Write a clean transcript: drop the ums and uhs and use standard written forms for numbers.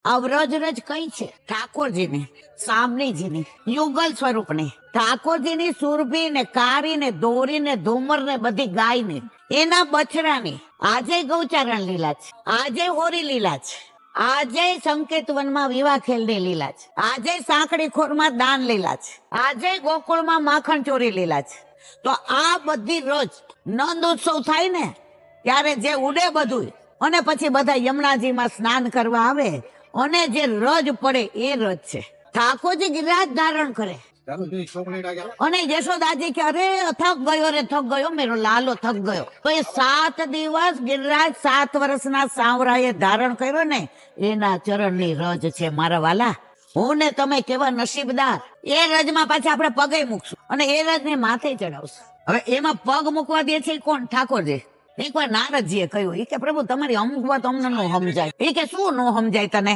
આ વ્રજ રજ કઈ છે? ઠાકોરજીની, સામણીજીની, યુગલ સ્વરૂપની, ઠાકોરજીની સુરભી ને કારી ને દોરી ને ધુમર ને બધી ગાયની, એના બછડાની. આજે ગૌચારણ લીલા છે, આજે હોરી લીલા છે, આજે સંકેત વનમાં વિવાહ ખેલની લીલા છે, આજે સાંકડી ખોરમાં દાન લીલા છે, આજે ગોકુળમાં માખણ ચોરી લીલા છે. તો આ બધી રોજ નંદ ઉત્સવ થાય ને ત્યારે જે ઉડે બધું, અને પછી બધા યમુનાજીમાં સ્નાન કરવા આવે અને જે રજ પડે એ રજ છે. ઠાકોરજી ગિરિરાજ ધારણ કરે અને યશોદાજી કે અરે થક ગયો રે થક ગયો, મેરો લાલો થક ગયો. તો એ 7 દિવસ ગિરિરાજ 7 વર્ષના સાંવરાએ ધારણ કર્યો ને, એના ચરણની રજ છે મારા વાલા. હું ને તમે કેવા નસીબદાર. એ રજમાં પાછા આપણે પગે મૂકશું અને એ રજ ને માથે ચડાવશું. હવે એમાં પગ મૂકવા દે છે કોણ? ઠાકોરજી. એકવાર નારદજીએ કહ્યું, એ કે પ્રભુ તમારી અમુક વાત અમને નો સમજાય. એ કે શું નો સમજાય તને?